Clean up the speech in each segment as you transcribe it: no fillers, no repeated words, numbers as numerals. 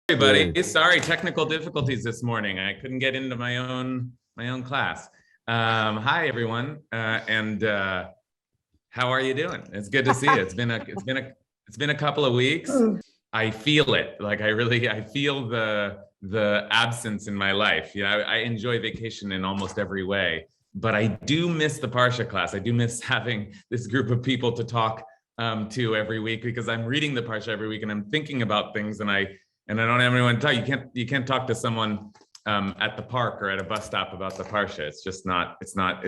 Everybody, sorry, technical difficulties this morning. I couldn't get into my own class. Hi everyone, and how are you doing? It's good to see you. It's been a couple of weeks. I feel it. Like I feel the absence in my life. You know, I enjoy vacation in almost every way, but I do miss the Parsha class. I do miss having this group of people to talk to every week, because I'm reading the Parsha every week and I'm thinking about things, and I don't have anyone to talk. You can't talk to someone at the park or at a bus stop about the Parsha. It's just not. It's not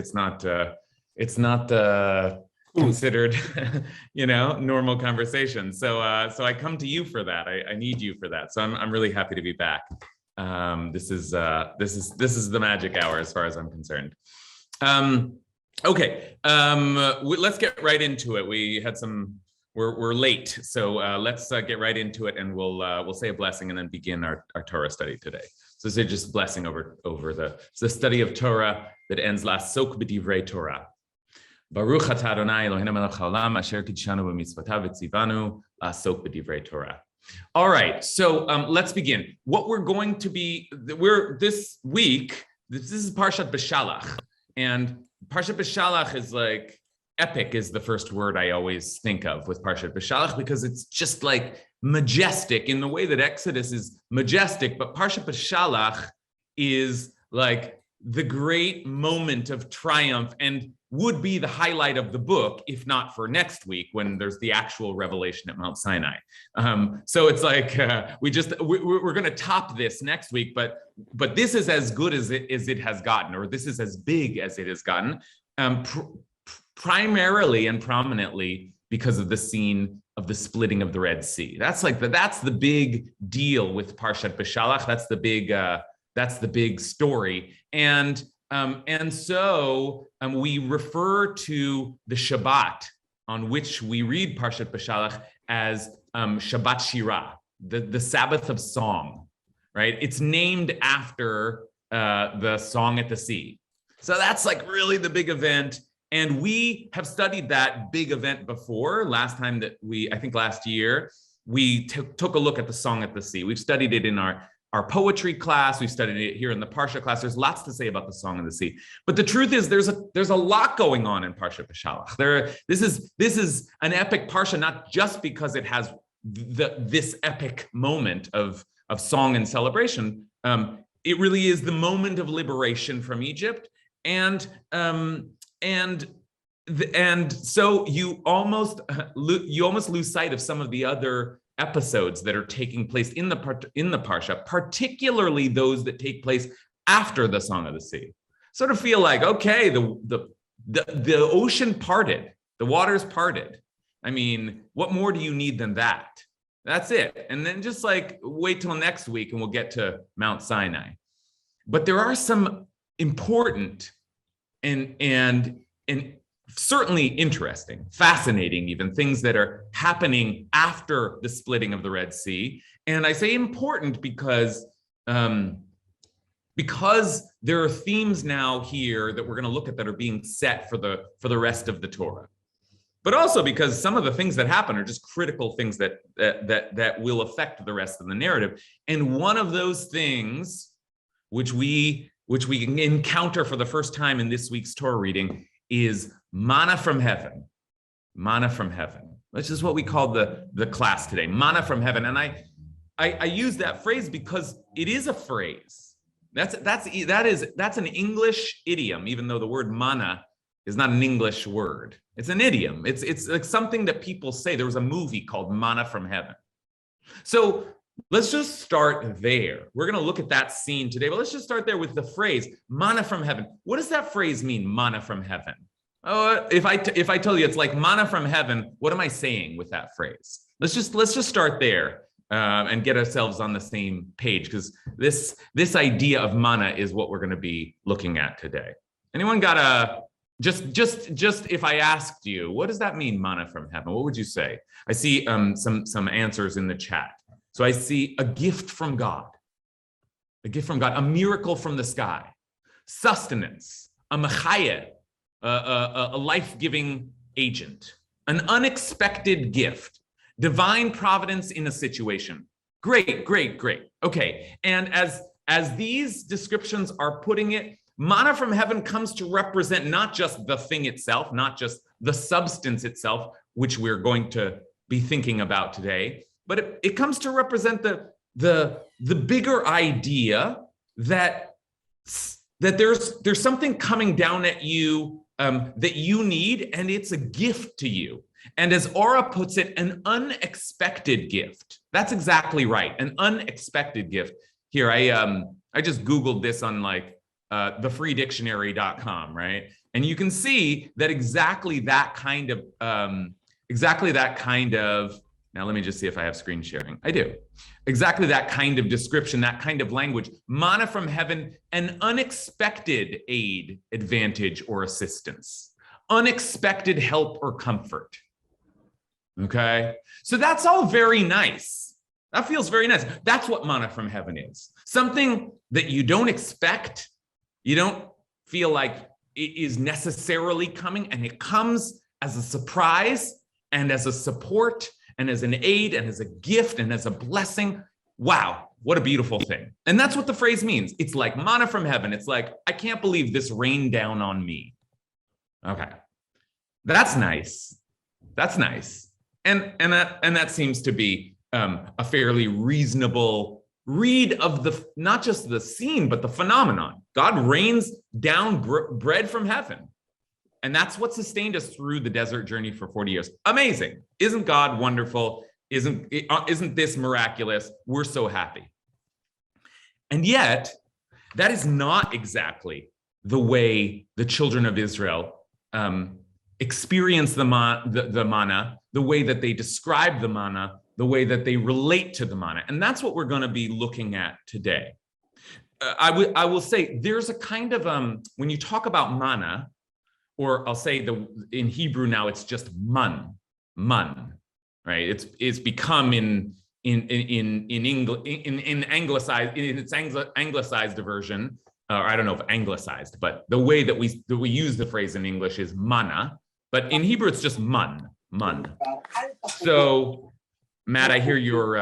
considered, normal conversation. So I come to you for that. I need you for that. So I'm really happy to be back. This is the magic hour as far as I'm concerned. Okay. Let's get right into it. We had some. We're late, so let's get right into it, and we'll say a blessing and then begin our Torah study today. So say just blessing over the study of Torah that ends La'asok b'divrei Torah. Baruch atah Adonai Eloheinu melech haolam asher kidshanu b'mitzvotav v'tzivanu la'asok b'divrei Torah. All right, so let's begin. What we're going to be, this week, this is Parshat Beshalach, and Parshat Beshalach is like, epic is the first word I always think of with Parshat Beshalach, because it's just like majestic in the way that Exodus is majestic, but Parshat Beshalach is like the great moment of triumph and would be the highlight of the book, if not for next week when there's the actual revelation at Mount Sinai. So it's like we're going to top this next week, but this is as good as it has gotten, or this is as big as it has gotten. Primarily and prominently because of the scene of the splitting of the Red Sea. That's the big deal with Parshat Beshalach. That's the big story. And so we refer to the Shabbat on which we read Parshat Beshalach as Shabbat Shirah, the Sabbath of song, right? It's named after the song at the sea. So that's like really the big event. And we have studied that big event before. Last year, we took a look at the Song at the Sea. We've studied it in our poetry class. We've studied it here in the Parsha class. There's lots to say about the Song of the Sea. But the truth is, there's a lot going on in Parsha Beshalach. This is an epic Parsha, not just because it has this epic moment of song and celebration. It really is the moment of liberation from Egypt, and so you almost lose sight of some of the other episodes that are taking place in the Parsha, particularly those that take place after the Song of the Sea. Sort of feel like, okay, the ocean parted, the waters parted. I mean, what more do you need than that? That's it. And then just like wait till next week and we'll get to Mount Sinai. But there are some important and certainly interesting, fascinating, even things that are happening after the splitting of the Red Sea. And I say important because there are themes now here that we're going to look at that are being set for the rest of the Torah. But also because some of the things that happen are just critical things that will affect the rest of the narrative. And one of those things, which we can encounter for the first time in this week's Torah reading, is manna from heaven. Manna from heaven. Which is what we call the class today. Manna from heaven. And I use that phrase because it is a phrase. That's an English idiom, even though the word manna is not an English word. It's an idiom. It's like something that people say. There was a movie called Manna from Heaven. So let's just start there. We're going to look at that scene today, but let's just start there with the phrase manna from heaven. What does that phrase mean, manna from heaven? Oh, if I tell you it's like manna from heaven, what am I saying with that phrase? Let's just start there and get ourselves on the same page, because this idea of manna is what we're going to be looking at today. Anyone got a just if I asked you, what does that mean, manna from heaven? What would you say? I see some answers in the chat. So I see a gift from God, a miracle from the sky, sustenance, a mechayeh, a life-giving agent, an unexpected gift, divine providence in a situation, Great, great, great. Okay. And as these descriptions are putting it, manna from heaven comes to represent not just the thing itself, not just the substance itself, which we're going to be thinking about today, but it comes to represent the bigger idea that there's something coming down at you that you need, and it's a gift to you. And as Aura puts it, an unexpected gift. That's exactly right, an unexpected gift. Here, I just Googled this on like thefreedictionary.com, right? And you can see that exactly that kind of, now let me just see if I have screen sharing. I do. Exactly that kind of description, that kind of language. Manna from heaven, an unexpected aid, advantage, or assistance. Unexpected help or comfort. Okay? So that's all very nice. That feels very nice. That's what manna from heaven is. Something that you don't expect, you don't feel like it is necessarily coming, and it comes as a surprise and as a support and as an aid and as a gift and as a blessing. Wow, what a beautiful thing. And that's what the phrase means. It's like manna from heaven. It's like, I can't believe this rained down on me. Okay, that's nice. That's nice. And that seems to be a fairly reasonable read of the, not just the scene, but the phenomenon. God rains down bread from heaven. And that's what sustained us through the desert journey for 40 years. Amazing. Isn't God wonderful? Isn't this miraculous? We're so happy. And yet, that is not exactly the way the children of Israel experience the manna, the way that they describe the manna, the way that they relate to the manna. And that's what we're going to be looking at today. I will say there's a kind of, when you talk about manna, or I'll say in Hebrew now, it's just man, right? It's become in its anglicized version, or I don't know if anglicized, but the way that we use the phrase in English is manna, but in Hebrew it's just man. So, Matt, I hear your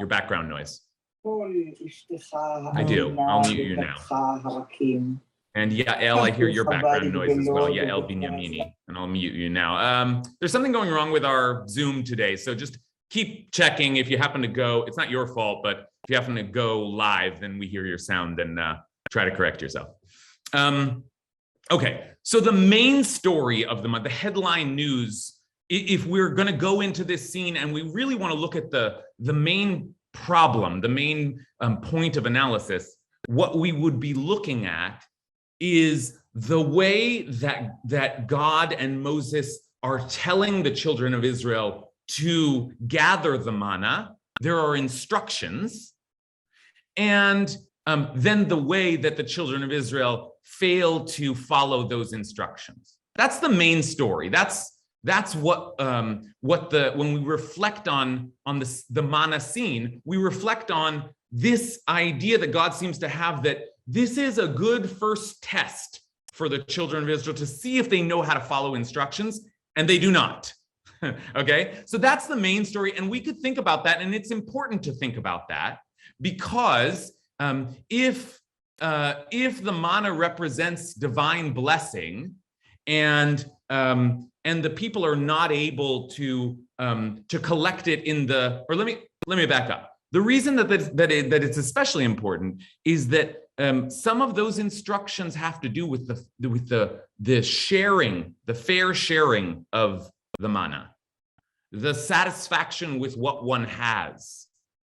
background noise. I do. I'll mute you now. And Yael, I hear your background noise as well. Yael Binyamini, and I'll mute you now. There's something going wrong with our Zoom today, so just keep checking. If you happen to go, it's not your fault, but if you happen to go live, then we hear your sound, and try to correct yourself. Okay, so the main story of the headline news, if we're going to go into this scene and we really want to look at the main problem, the main point of analysis, what we would be looking at is the way that God and Moses are telling the children of Israel to gather the manna. There are instructions, and then the way that the children of Israel fail to follow those instructions. That's the main story. That's what when we reflect on the manna scene, we reflect on this idea that God seems to have, that this is a good first test for the children of Israel to see if they know how to follow instructions, and they do not. Okay, so that's the main story, and we could think about that, and it's important to think about that, because if the manna represents divine blessing, and the people are not able to collect it in the, or let me back up. The reason that it's especially important is that some of those instructions have to do with the sharing, the fair sharing of the manna, the satisfaction with what one has,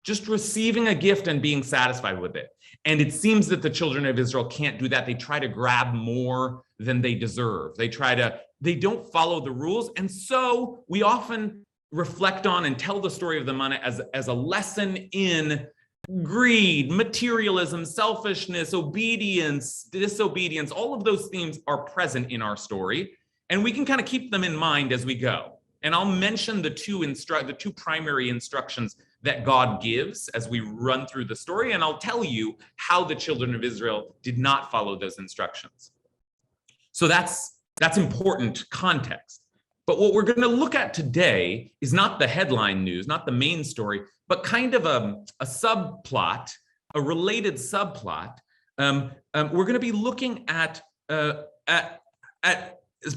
just receiving a gift and being satisfied with it. And it seems that the children of Israel can't do that. They try to grab more than they deserve. They don't follow the rules. And so we often reflect on and tell the story of the manna as a lesson in greed, materialism, selfishness, obedience, disobedience. All of those themes are present in our story, and we can kind of keep them in mind as we go. And I'll mention the two primary instructions that God gives as we run through the story, and I'll tell you how the children of Israel did not follow those instructions. So that's important context. But what we're going to look at today is not the headline news, not the main story, but kind of a subplot, a related subplot. We're going to be looking at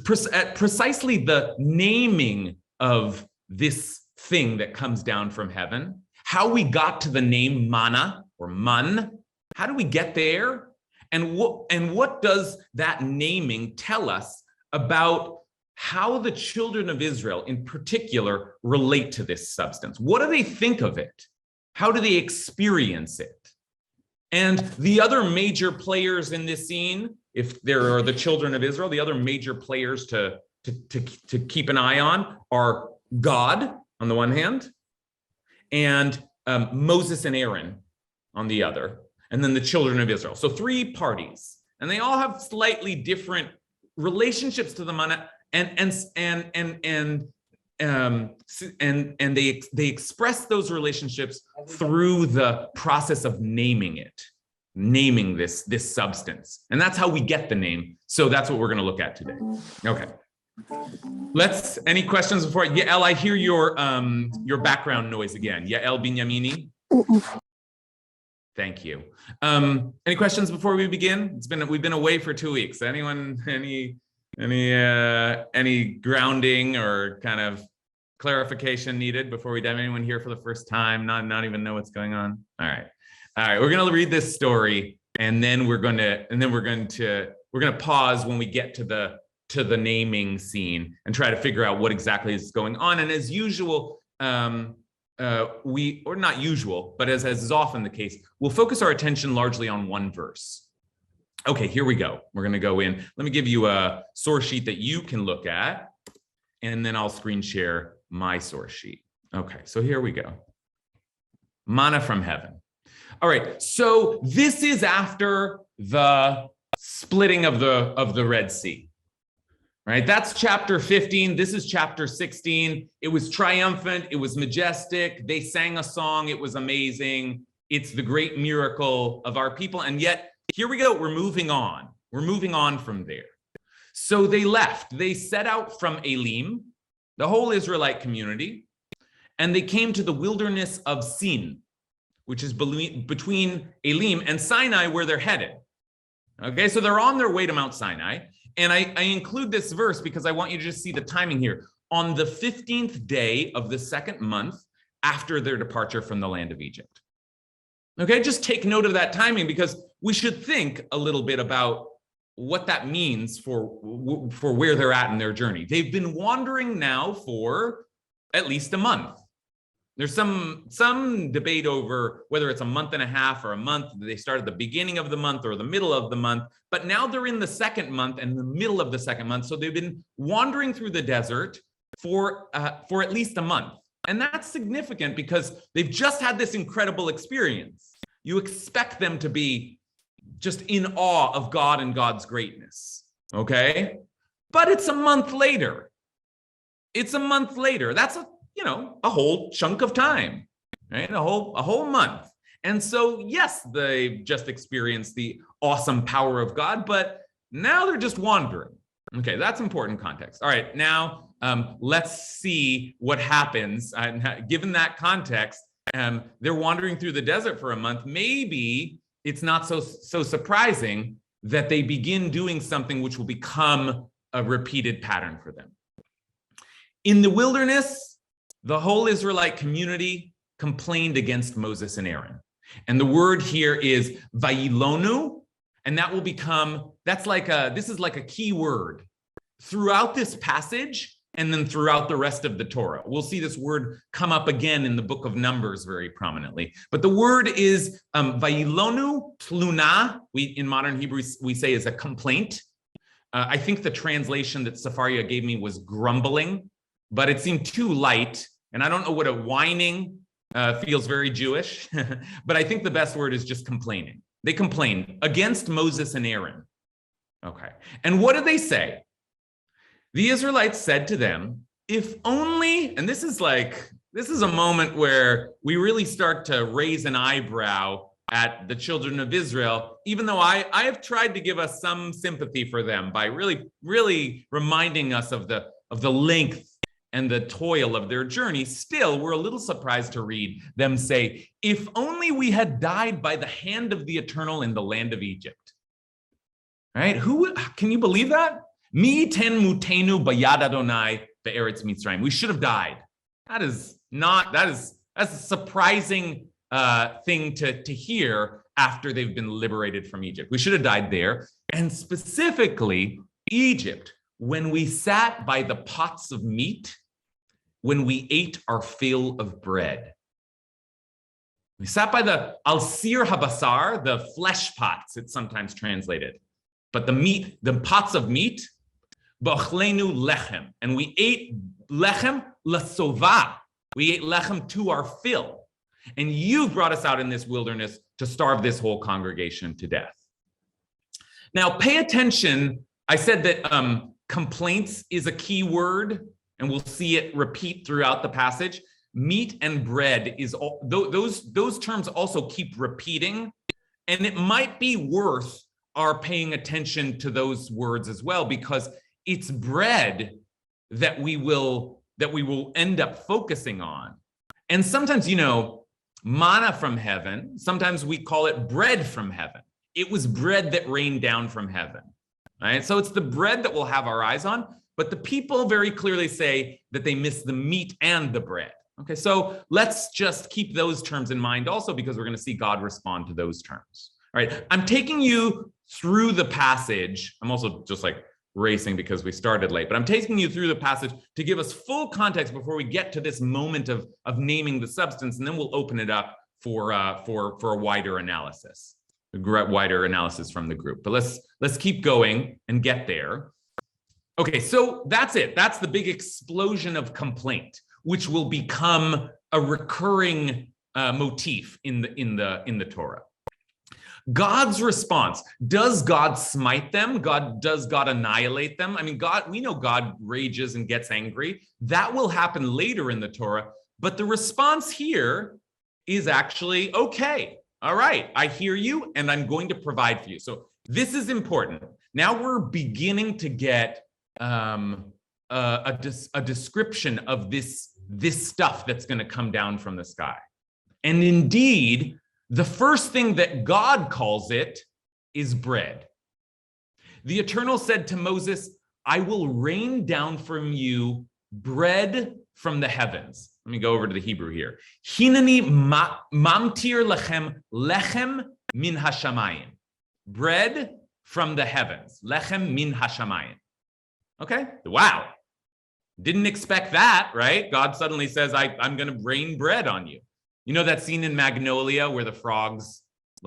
precisely the naming of this thing that comes down from heaven, how we got to the name Manna or Mun. How do we get there? And what does that naming tell us about how the children of Israel in particular relate to this substance? What do they think of it? How do they experience it? And the other major players in this scene, if there are the children of Israel, the other major players to keep an eye on are God on the one hand, and Moses and Aaron on the other, and then the children of Israel. So three parties, and they all have slightly different relationships to the manna, and they express those relationships through the process of naming this substance, and that's how we get the name. So that's what we're going to look at today. Okay. Any questions before? Yael, I hear your background noise again. Yael Binyamini. Thank you. Any questions before we begin? We've been away for 2 weeks. Anyone, any grounding or kind of clarification needed before we dive? Anyone here for the first time? Not even know what's going on? All right. We're going to read this story, and then we're going to pause when we get to the naming scene and try to figure out what exactly is going on. And as usual, not usual, but as is often the case, we'll focus our attention largely on one verse. Okay, here we go. We're going to go in. Let me give you a source sheet that you can look at, and then I'll screen share my source sheet. Okay, so here we go. Manna from heaven. All right, so this is after the splitting of the Red Sea. Right, that's chapter 15. This is chapter 16. It was triumphant. It was majestic. They sang a song. It was amazing. It's the great miracle of our people. And yet, here we go. We're moving on. We're moving on from there. So they left. They set out from Elim, the whole Israelite community, and they came to the wilderness of Sin, which is between Elim and Sinai, where they're headed. Okay, so they're on their way to Mount Sinai. And I include this verse because I want you to just see the timing here. On the 15th day of the second month after their departure from the land of Egypt. Okay, just take note of that timing, because we should think a little bit about what that means for where they're at in their journey. They've been wandering now for at least a month. There's some debate over whether it's a month and a half or a month. They start at the beginning of the month or the middle of the month, but now they're in the second month and the middle of the second month. So they've been wandering through the desert for at least a month. And that's significant because they've just had this incredible experience. You expect them to be just in awe of God and God's greatness, okay? But it's a month later. It's a month later. That's a whole chunk of time, right? A whole month. And so, yes, they've just experienced the awesome power of God, but now they're just wandering. Okay, that's important context. All right, now let's see what happens. Given that context, they're wandering through the desert for a month. Maybe it's not so surprising that they begin doing something which will become a repeated pattern for them. In the wilderness, the whole Israelite community complained against Moses and Aaron. And the word here is vayilonu, and that will become, this is like a key word throughout this passage and then throughout the rest of the Torah. We'll see this word come up again in the book of Numbers very prominently. But the word is vayilonu tluna, in modern Hebrew we say is a complaint. I think the translation that Safaria gave me was grumbling, but it seemed too light. And I don't know what a whining feels very Jewish, but I think the best word is just complaining. They complain against Moses and Aaron. Okay. And what did they say? The Israelites said to them, if only, and this is a moment where we really start to raise an eyebrow at the children of Israel, even though I have tried to give us some sympathy for them by really, really reminding us of the length and the toil of their journey, still we're a little surprised to read them say, if only we had died by the hand of the Eternal in the land of Egypt. Right? Can you believe that? Mi ten mutenu bayad Adonai be'eretz Mitzrayim. We should have died. That's a surprising thing to hear after they've been liberated from Egypt. We should have died there. And specifically, Egypt, when we sat by the pots of meat, when we ate our fill of bread. We sat by the al-sir habasar, the flesh pots, it's sometimes translated. But the pots of meat, b'ochlenu lechem, and we ate lechem lasova. We ate lechem to our fill. And you brought us out in this wilderness to starve this whole congregation to death. Now, pay attention. I said that complaints is a key word, and we'll see it repeat throughout the passage. Meat and bread is those terms also keep repeating, and it might be worth our paying attention to those words as well, because it's bread that we will end up focusing on. And sometimes, manna from heaven, sometimes we call it bread from heaven. It was bread that rained down from heaven, right? So it's the bread that we'll have our eyes on, but the people very clearly say that they miss the meat and the bread. Okay, so let's just keep those terms in mind also, because we're going to see God respond to those terms. All right, I'm taking you through the passage. I'm also just like racing because we started late, but I'm taking you through the passage to give us full context before we get to this moment of naming the substance, and then we'll open it up for a wider analysis from the group. But let's keep going and get there. Okay, so that's it. That's the big explosion of complaint, which will become a recurring motif in the Torah. God's response. Does God smite them? Does God annihilate them? I mean, we know God rages and gets angry. That will happen later in the Torah. But the response here is actually, okay, all right, I hear you and I'm going to provide for you. So this is important. Now we're beginning to get a description of this stuff that's going to come down from the sky. And indeed, the first thing that God calls it is bread. The Eternal said to Moses, I will rain down from you bread from the heavens. Let me go over to the Hebrew here. Hinani mamtir lechem min hashamayim. Bread from the heavens. Lechem min hashamayim. Okay? Wow. Didn't expect that, right? God suddenly says, I'm going to rain bread on you. You know that scene in Magnolia where the frogs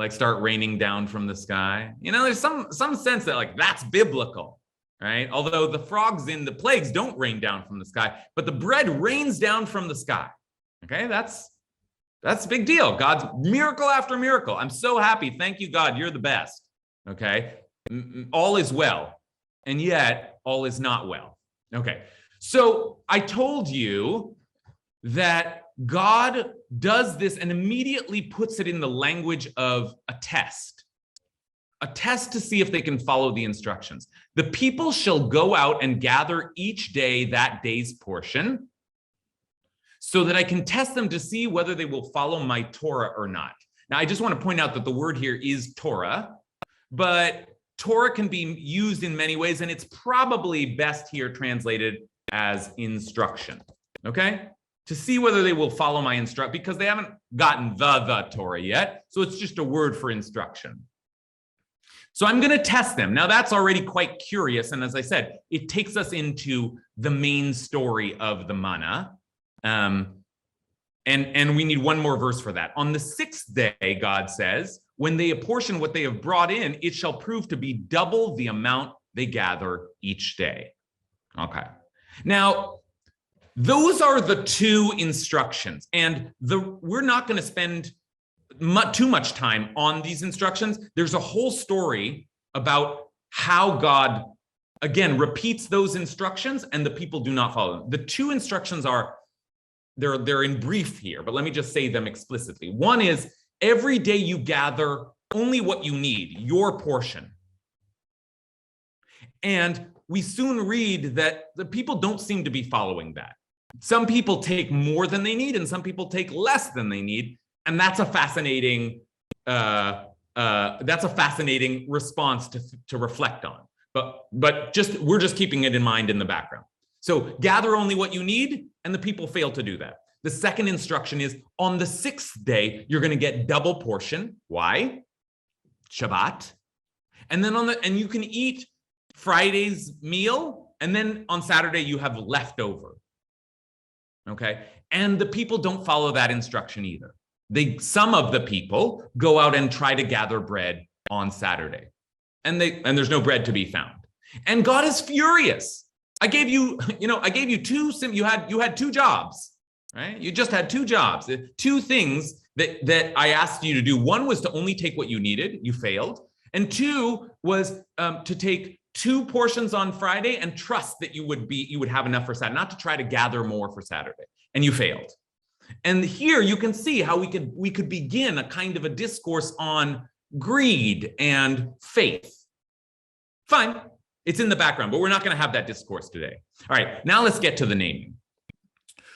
start raining down from the sky? There's some sense that that's biblical, right? Although the frogs in the plagues don't rain down from the sky, but the bread rains down from the sky. Okay, that's a big deal. God's miracle after miracle. I'm so happy. Thank you, God. You're the best. Okay, all is well, and yet all is not well. Okay, so I told you that God does this and immediately puts it in the language of a test to see if they can follow the instructions. The people shall go out and gather each day that day's portion so that I can test them to see whether they will follow my Torah or not. Now, I just want to point out that the word here is Torah, but Torah can be used in many ways, and it's probably best here translated as instruction, okay? To see whether they will follow my instruction, because they haven't gotten the Torah yet. So it's just a word for instruction. So I'm going to test them. Now that's already quite curious. And as I said, it takes us into the main story of the manna. And we need one more verse for that. On the sixth day, God says, when they apportion what they have brought in, it shall prove to be double the amount they gather each day. Okay. Now, those are the two instructions, and we're not going to spend too much time on these instructions. There's a whole story about how God, again, repeats those instructions, and the people do not follow them. The two instructions they're in brief here, but let me just say them explicitly. One is, every day you gather only what you need, your portion. And we soon read that the people don't seem to be following that. Some people take more than they need, and some people take less than they need, and that's a fascinating response to reflect on. But we're just keeping it in mind in the background. So gather only what you need, and the people fail to do that. The second instruction is on the sixth day, you're going to get double portion. Why? Shabbat. And then and you can eat Friday's meal, and then on Saturday you have leftover. Okay. And the people don't follow that instruction either. Some of the people go out and try to gather bread on Saturday, and there's no bread to be found. And God is furious. I gave you you had two jobs, right? You just had two jobs, two things that I asked you to do. One was to only take what you needed. You failed. And two was to take 2 portions on Friday and trust that you would have enough for Saturday, not to try to gather more for Saturday. And you failed. And here you can see how we could begin a kind of a discourse on greed and faith. Fine. It's in the background, but we're not going to have that discourse today. All right, now let's get to the naming.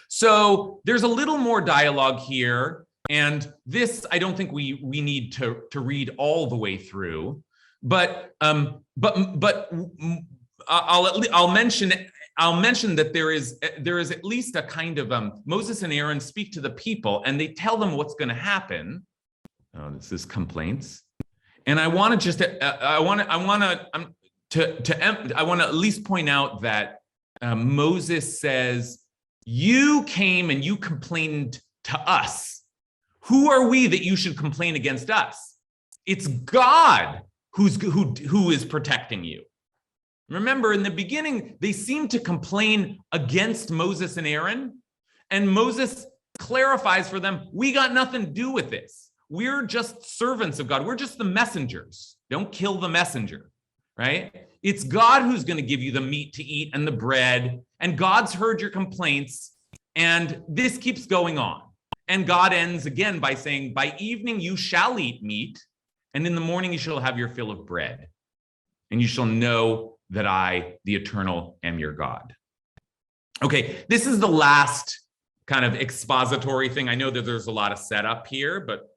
So there's a little more dialogue here, and this I don't think we need to read all the way through, but I'll mention that there is at least a kind of Moses and Aaron speak to the people, and they tell them what's going to happen. Oh, this is complaints, and I want to at least point out that Moses says, you came and you complained to us. Who are we that you should complain against us? It's God who is protecting you. Remember, in the beginning, they seemed to complain against Moses and Aaron, and Moses clarifies for them, we got nothing to do with this. We're just servants of God. We're just the messengers. Don't kill the messenger. Right? It's God who's going to give you the meat to eat and the bread, and God's heard your complaints, and this keeps going on. And God ends again by saying, by evening you shall eat meat, and in the morning you shall have your fill of bread, and you shall know that I, the Eternal, am your God. Okay, this is the last kind of expository thing. I know that there's a lot of setup here, but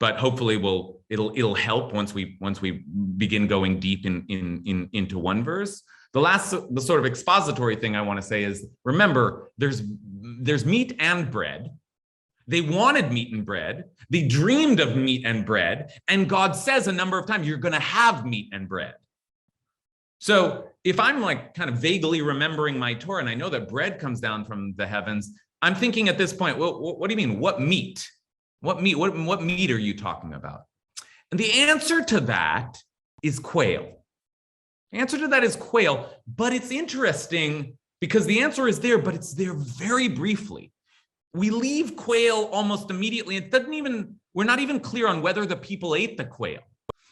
hopefully it'll help once we begin going deep into one verse. The sort of expository thing I want to say is, remember, there's meat and bread. They wanted meat and bread. They dreamed of meat and bread, and God says a number of times, you're going to have meat and bread. So if I'm like kind of vaguely remembering my Torah, and I know that bread comes down from the heavens, I'm thinking at this point, well, what do you mean? What meat? What meat? What meat are you talking about? And the answer to that is quail. The answer to that is quail, but it's interesting because the answer is there, but it's there very briefly. We leave quail almost immediately. We're not even clear on whether the people ate the quail.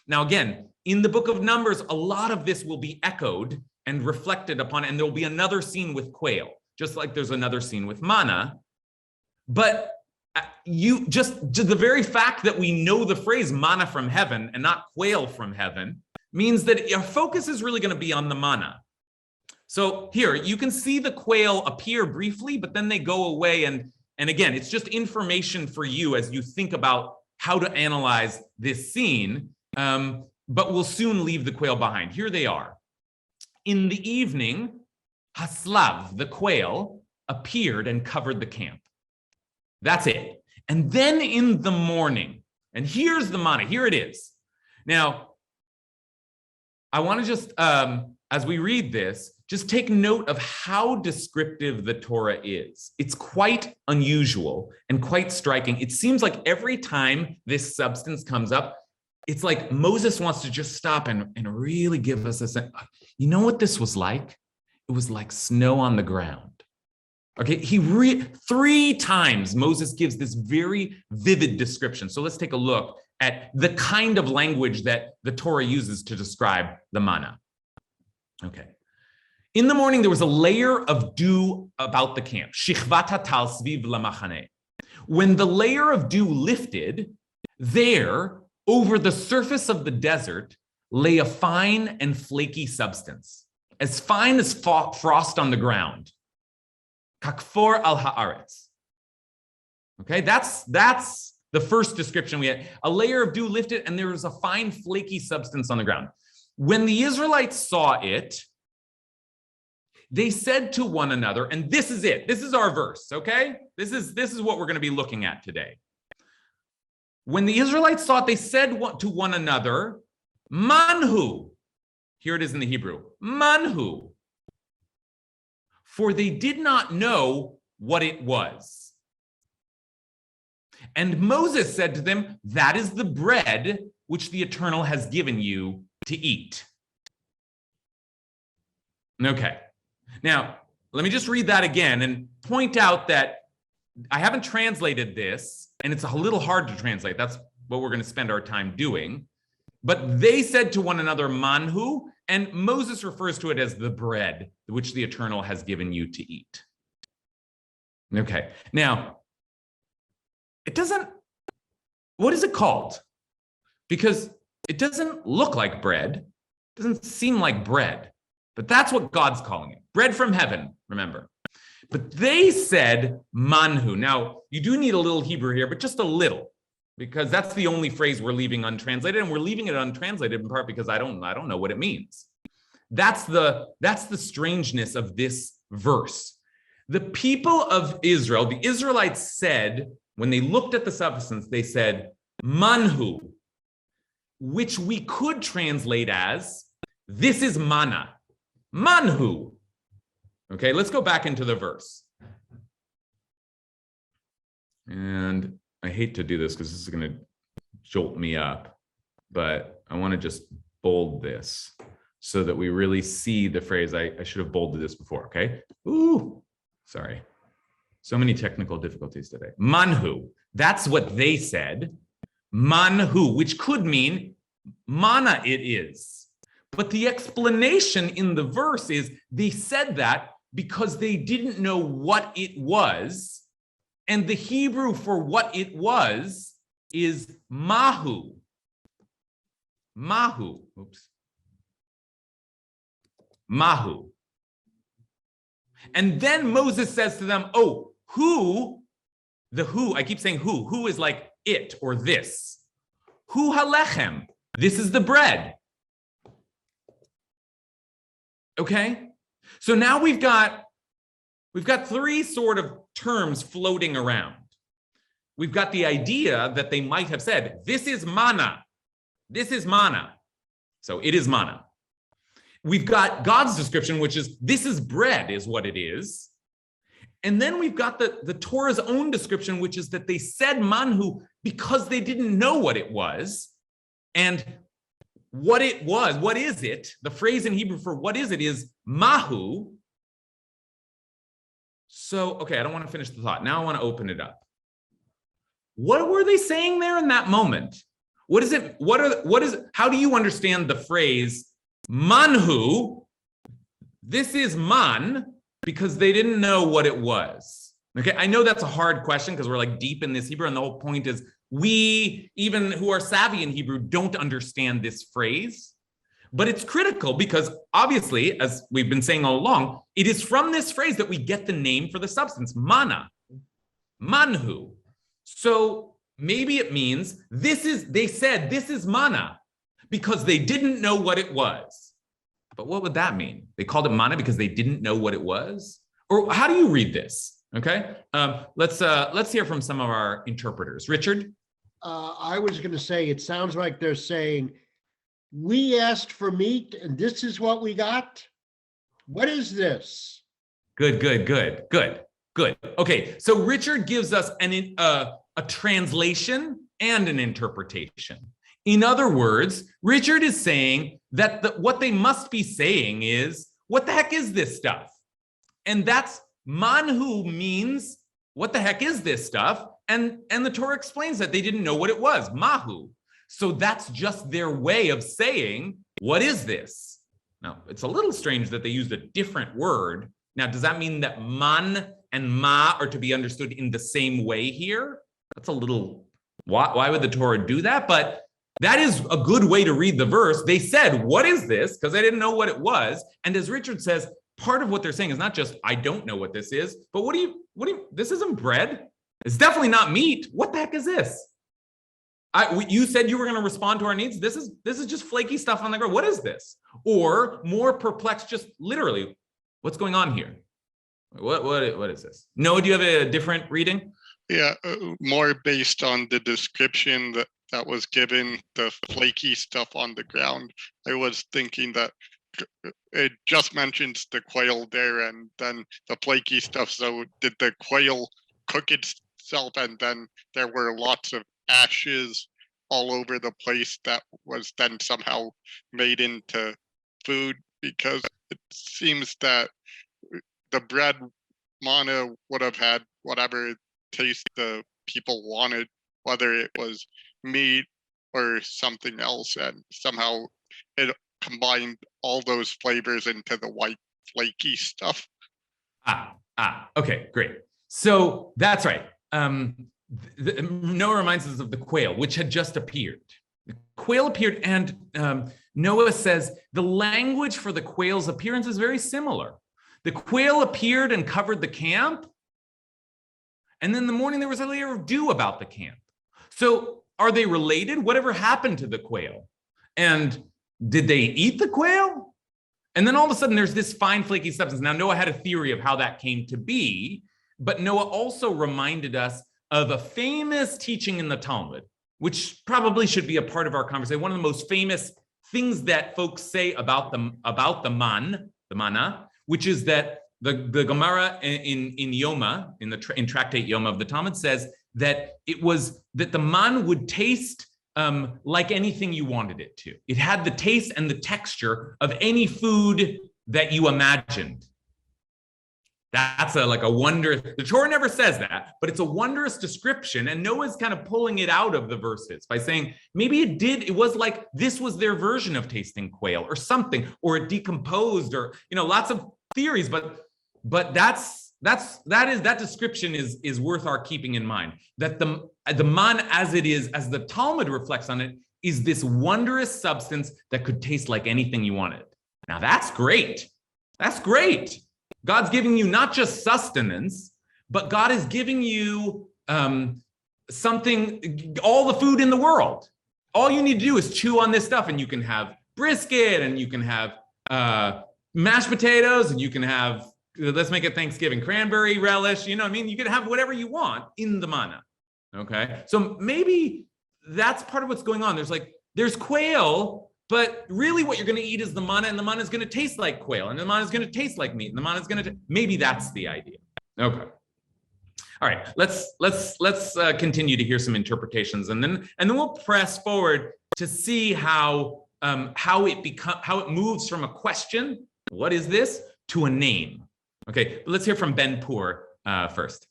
Now, again, in the book of Numbers, a lot of this will be echoed and reflected upon, and there'll be another scene with quail, just like there's another scene with manna. But the very fact that we know the phrase manna from heaven and not quail from heaven means that our focus is really going to be on the manna. So here you can see the quail appear briefly, but then they go away. And again, it's just information for you as you think about how to analyze this scene. But we'll soon leave the quail behind. Here they are. In the evening, Haslav, the quail, appeared and covered the camp. That's it. And then in the morning, and here's the manna, here it is. Now, I want to just, as we read this, just take note of how descriptive the Torah is. It's quite unusual and quite striking. It seems like every time this substance comes up, it's like Moses wants to just stop and really give us a sense. You know what this was like? It was like snow on the ground. Okay, 3 times Moses gives this very vivid description. So let's take a look at the kind of language that the Torah uses to describe the manna. Okay. In the morning, there was a layer of dew about the camp. Shichvat hatal sviv lamachane. When the layer of dew lifted, there, over the surface of the desert, lay a fine and flaky substance, as fine as frost on the ground. Kakfor al haaretz. Okay, that's the first description we had. A layer of dew lifted, and there was a fine, flaky substance on the ground. When the Israelites saw it, they said to one another, and this is it. This is our verse, okay? This is what we're going to be looking at today. When the Israelites saw it, they said to one another, Manhu. Here it is in the Hebrew. Manhu. For they did not know what it was. And Moses said to them, that is the bread which the Eternal has given you to eat. Okay. Now, let me just read that again and point out that I haven't translated this, and it's a little hard to translate. That's what we're going to spend our time doing. But they said to one another, Manhu, and Moses refers to it as the bread which the Eternal has given you to eat. Okay. Now, what is it called? Because it doesn't look like bread. It doesn't seem like bread. But that's what God's calling it. Bread from heaven, remember. But they said manhu. Now, you do need a little Hebrew here, but just a little, because that's the only phrase we're leaving untranslated, and we're leaving it untranslated in part because I don't know what it means. That's the strangeness of this verse. The people of Israel, the Israelites said, when they looked at the substance, they said manhu, which we could translate as, this is manna. Manhu. Okay, let's go back into the verse. And I hate to do this because this is going to jolt me up, but I want to just bold this so that we really see the phrase. I should have bolded this before, okay? Ooh, sorry. So many technical difficulties today. Manhu, that's what they said. Manhu, which could mean manna it is. But the explanation in the verse is they said that because they didn't know what it was. And the Hebrew for what it was is mahu. Mahu. Oops. Mahu. And then Moses says to them, oh, who, I keep saying who is like it or this. Hu halechem. This is the bread. Okay, so now we've got three sort of terms floating around. We've got the idea that they might have said, this is manna. This is manna. So it is manna. We've got God's description, which is this is bread, is what it is. And then we've got the Torah's own description, which is that they said manhu because they didn't know what it was. And what it was, what is it? The phrase in Hebrew for what is it is mahu. So, okay, I don't want to finish the thought. Now I want to open it up. What were they saying there in that moment? What is it? How do you understand the phrase manhu? This is man, because they didn't know what it was. Okay, I know that's a hard question because we're like deep in this Hebrew, and the whole point is we, even who are savvy in Hebrew, don't understand this phrase. But it's critical because obviously, as we've been saying all along, it is from this phrase that we get the name for the substance, manna, manhu. So maybe it means they said this is manna because they didn't know what it was. But what would that mean? They called it manna because they didn't know what it was? Or how do you read this? Okay, let's hear from some of our interpreters. Richard? I was going to say, it sounds like they're saying, we asked for meat and this is what we got. What is this? Good. Okay, so Richard gives us a translation and an interpretation. In other words, Richard is saying that what they must be saying is, what the heck is this stuff? And that's manhu means, what the heck is this stuff? And the Torah explains that they didn't know what it was, mahu. So that's just their way of saying, what is this? Now, it's a little strange that they used a different word. Now, does that mean that man and ma are to be understood in the same way here? That's a little, why would the Torah do that? But That is a good way to read the verse. They said, what is this? Because they didn't know what it was. And as Richard says, part of what they're saying is not just, I don't know what this is, but this isn't bread. It's definitely not meat. What the heck is this? You said you were going to respond to our needs. This is just flaky stuff on the ground. What is this? Or more perplexed, just literally, what's going on here? What is this? Noah, do you have a different reading? Yeah, more based on the description that was given, the flaky stuff on the ground. I was thinking that it just mentions the quail there and then the flaky stuff. So did the quail cook itself and then there were lots of ashes all over the place that was then somehow made into food? Because it seems that the bread manna would have had whatever taste the people wanted, whether it was meat or something else, and somehow it combined all those flavors into the white flaky stuff. Okay, great. So that's right. Noah reminds us of the quail, which had just appeared. The quail appeared, and Noah says the language for the quail's appearance is very similar. The quail appeared and covered the camp, and then in the morning there was a layer of dew about the camp. So are they related? Whatever happened to the quail? And did they eat the quail? And then all of a sudden there's this fine flaky substance. Now Noah had a theory of how that came to be, but Noah also reminded us of a famous teaching in the Talmud, which probably should be a part of our conversation. One of the most famous things that folks say about the manna, which is that the Gemara in Yoma, in Tractate Yoma of the Talmud, says that it was that the man would taste like anything you wanted it to. It had the taste and the texture of any food that you imagined. That's like a wonder. The Torah never says that, but it's a wondrous description. And Noah's kind of pulling it out of the verses by saying maybe it was like this was their version of tasting quail or something, or it decomposed, or lots of theories, but that description is worth our keeping in mind. That the man as it is, as the Talmud reflects on it, is this wondrous substance that could taste like anything you wanted. Now that's great. That's great. God's giving you not just sustenance, but God is giving you something, all the food in the world. All you need to do is chew on this stuff, and you can have brisket, and you can have mashed potatoes, and you can have, let's make it Thanksgiving, cranberry relish. You can have whatever you want in the manna. Okay, so maybe that's part of what's going on. There's quail, but really what you're going to eat is the manna, and the manna is going to taste like quail, and the manna is going to taste like meat, and the manna is going to maybe that's the idea. Okay. All right, let's continue to hear some interpretations, and then we'll press forward to see how it moves from a question, what is this, to a name. Okay, let's hear from Ben Poor first.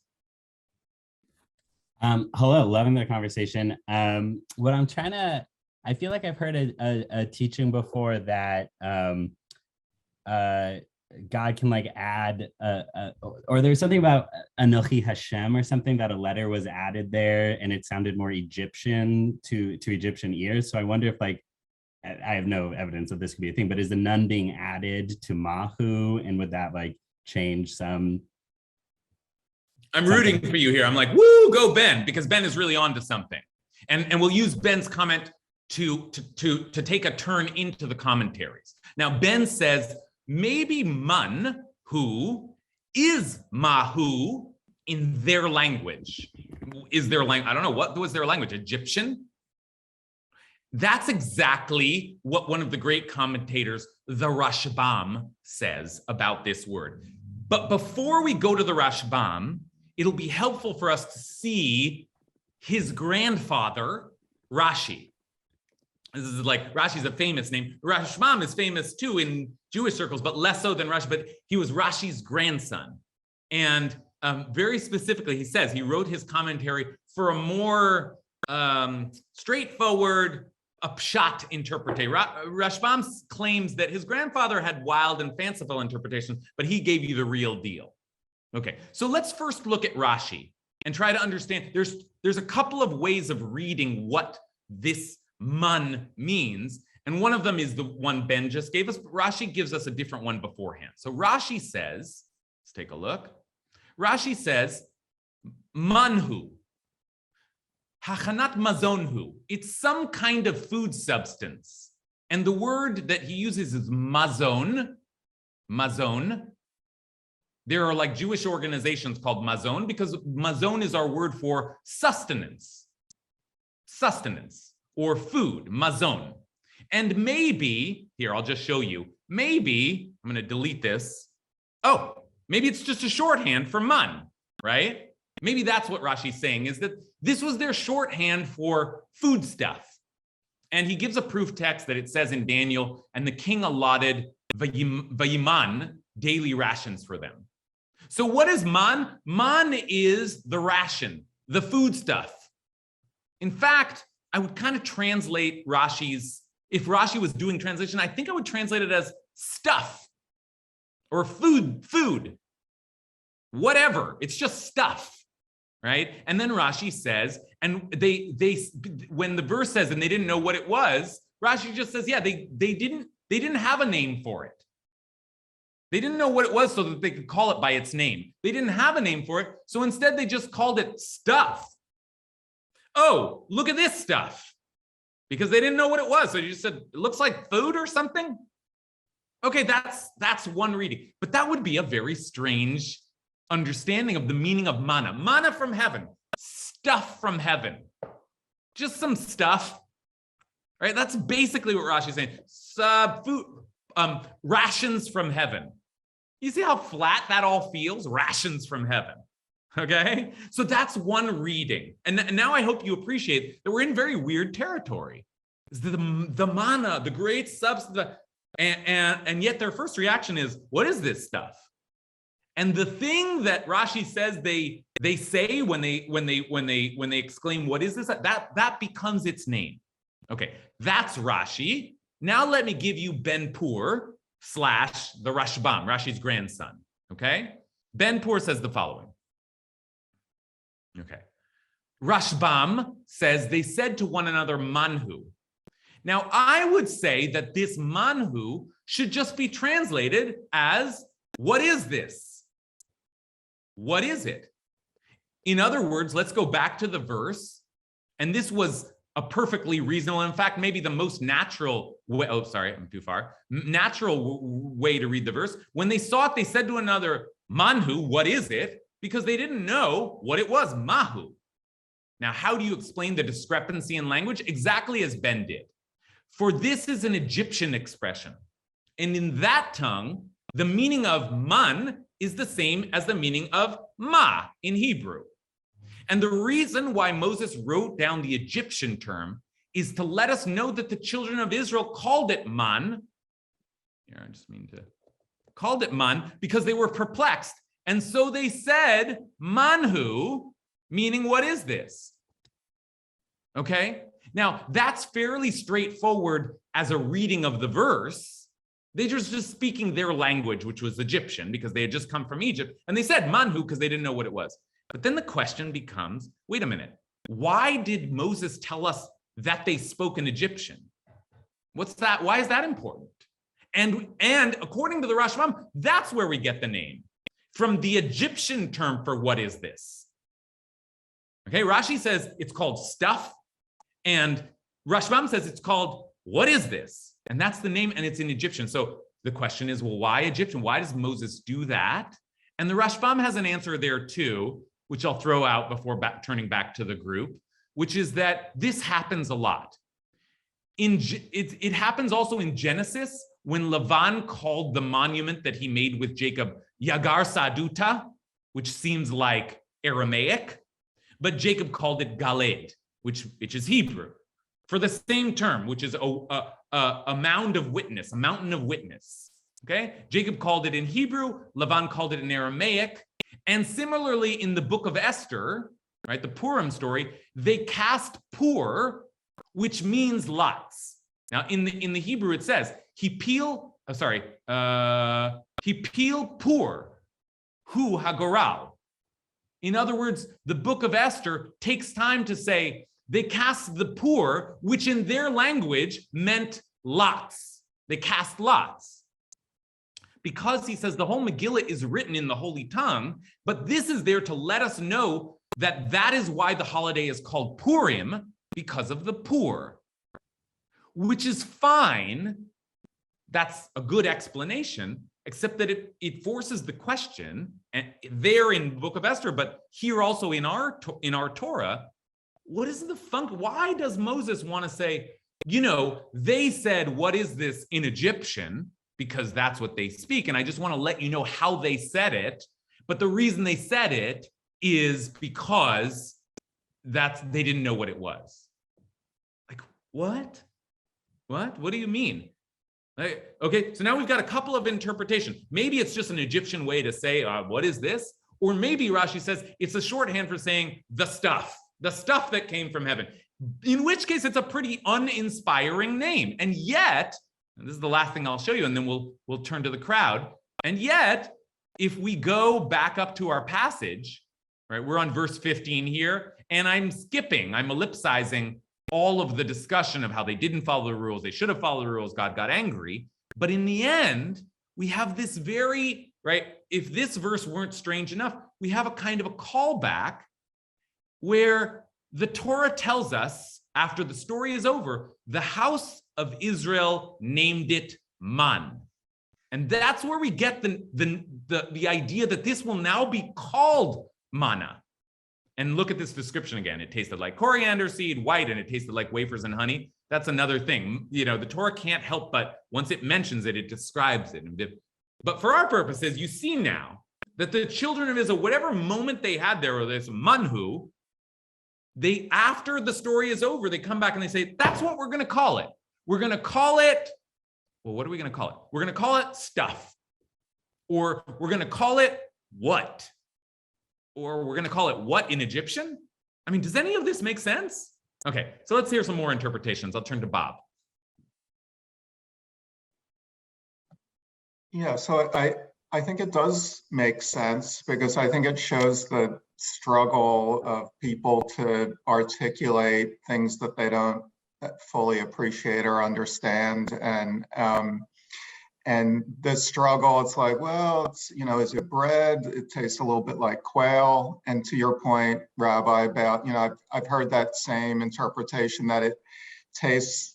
Hello, loving the conversation. What I'm trying to, I feel like I've heard a teaching before that God can add, or there's something about Anochi Hashem or something, that a letter was added there and it sounded more Egyptian to Egyptian ears. So I wonder if I have no evidence that this could be a thing, but is the nun being added to Mahu, and would that change some? I'm rooting for you here. I'm like, woo, go Ben, because Ben is really on to something. And we'll use Ben's comment to take a turn into the commentaries. Now, Ben says, maybe man, who is Mahu in their language. Is their language, I don't know, what was their language, Egyptian? That's exactly what one of the great commentators, the Rashbam, says about this word. But before we go to the Rashbam, it'll be helpful for us to see his grandfather, Rashi. This is Rashi's a famous name. Rashbam is famous too in Jewish circles, but less so than Rashi, but he was Rashi's grandson. And very specifically, he says he wrote his commentary for a more straightforward, a pshat interpretation. Rashbam claims that his grandfather had wild and fanciful interpretations, but he gave you the real deal. Okay, so let's first look at Rashi and try to understand. There's a couple of ways of reading what this man means. And one of them is the one Ben just gave us. Rashi gives us a different one beforehand. So Rashi says, let's take a look. Rashi says, manhu, hachanat mazonhu. It's some kind of food substance. And the word that he uses is mazon. Mazon. There are like Jewish organizations called mazon because mazon is our word for sustenance. Sustenance or food, mazon. And maybe, here, I'll just show you. Maybe, I'm going to delete this. Oh, maybe it's just a shorthand for man, right? Maybe that's what Rashi's saying, is that this was their shorthand for food stuff. And he gives a proof text that it says in Daniel, and the king allotted vayiman, daily rations for them. So what is man? Man is the ration, the food stuff. In fact, I would kind of translate Rashi's, if Rashi was doing translation, I think I would translate it as stuff or food, whatever. It's just stuff, right? And then Rashi says, and they when the verse says, and they didn't know what it was, Rashi just says, yeah, they didn't have a name for it. They didn't know what it was so that they could call it by its name. They didn't have a name for it, so instead they just called it stuff. Oh, look at this stuff. Because they didn't know what it was. So you just said, it looks like food or something. Okay, that's one reading. But that would be a very strange understanding of the meaning of manna. Manna from heaven, stuff from heaven. Just some stuff, right? That's basically what Rashi's saying. Food, rations from heaven. You see how flat that all feels? Rations from heaven. Okay, so that's one reading. And now I hope you appreciate that we're in very weird territory. The manna, the great substance, and yet their first reaction is, what is this stuff? And the thing that Rashi says they say when they exclaim, what is this? That becomes its name. Okay, that's Rashi. Now let me give you Ben Pur / the Rashbam, Rashi's grandson. Okay, Ben Pur says the following. Okay. Rashbam says they said to one another, manhu. Now, I would say that this manhu should just be translated as, what is this? What is it? In other words, let's go back to the verse. And this was a perfectly reasonable, in fact, maybe the most natural way, oh, sorry, I'm too far, natural way to read the verse. When they saw it, they said to another, manhu, what is it? Because they didn't know what it was, mahu. Now, how do you explain the discrepancy in language? Exactly as Ben did. For this is an Egyptian expression. And in that tongue, the meaning of man is the same as the meaning of ma in Hebrew. And the reason why Moses wrote down the Egyptian term is to let us know that the children of Israel called it man. Here, I just mean to called it man because they were perplexed. And so they said, manhu, meaning what is this? Okay, now that's fairly straightforward as a reading of the verse. They just speaking their language, which was Egyptian, because they had just come from Egypt. And they said manhu because they didn't know what it was. But then the question becomes, wait a minute, why did Moses tell us that they spoke in Egyptian? What's that? Why is that important? And according to the Rashbam, that's where we get the name. From the Egyptian term for what is this? Okay, Rashi says it's called stuff, and Rashbam says it's called what is this? And that's the name, and it's in Egyptian. So the question is, well, why Egyptian? Why does Moses do that? And the Rashbam has an answer there too, which I'll throw out before turning back to the group, which is that this happens a lot. It happens also in Genesis when Lavan called the monument that he made with Jacob Yagar Saduta, which seems like Aramaic, but Jacob called it Galed, which is Hebrew, for the same term, which is a mound of witness, a mountain of witness. Okay, Jacob called it in Hebrew, Lavan called it in Aramaic, and similarly in the book of Esther, right, the Purim story, they cast Pur, which means lots. Now in the Hebrew it says Hipil Pur, Hu Hagoral. In other words, the book of Esther takes time to say, they cast the poor, which in their language meant lots. They cast lots. Because he says the whole Megillah is written in the holy tongue, but this is there to let us know that that is why the holiday is called Purim, because of the poor, which is fine. That's a good explanation, except that it forces the question, and there in the book of Esther, but here also in our Torah, what is the why does Moses want to say, they said, what is this in Egyptian? Because that's what they speak. And I just want to let you know how they said it. But the reason they said it is because they didn't know what it was. Like, what? What do you mean? Okay, so now we've got a couple of interpretations. Maybe it's just an Egyptian way to say, what is this? Or maybe Rashi says it's a shorthand for saying the stuff that came from heaven. In which case, it's a pretty uninspiring name. And yet, and this is the last thing I'll show you, and then we'll turn to the crowd. And yet, if we go back up to our passage, right, we're on verse 15 here, and I'm ellipsizing all of the discussion of how they didn't follow the rules, they should have followed the rules, God got angry. But in the end, we have this if this verse weren't strange enough, we have a kind of a callback where the Torah tells us, after the story is over, the house of Israel named it Man. And that's where we get the idea that this will now be called manna. And look at this description again. It tasted like coriander seed, white, and it tasted like wafers and honey. That's another thing. The Torah can't help but once it mentions it, it describes it. But for our purposes, you see now that the children of Israel, whatever moment they had there, or this manhu, after the story is over, they come back and they say, that's what we're going to call it. We're going to call it, well, what are we going to call it? We're going to call it stuff. Or we're going to call it what? Or we're going to call it what in Egyptian? I mean, does any of this make sense? Okay, so let's hear some more interpretations. I'll turn to Bob. Yeah, so I think it does make sense because I think it shows the struggle of people to articulate things that they don't fully appreciate or understand, and the struggle, it's like, well, it's, is it bread? It tastes a little bit like quail. And to your point, Rabbi, about, I've heard that same interpretation that it tastes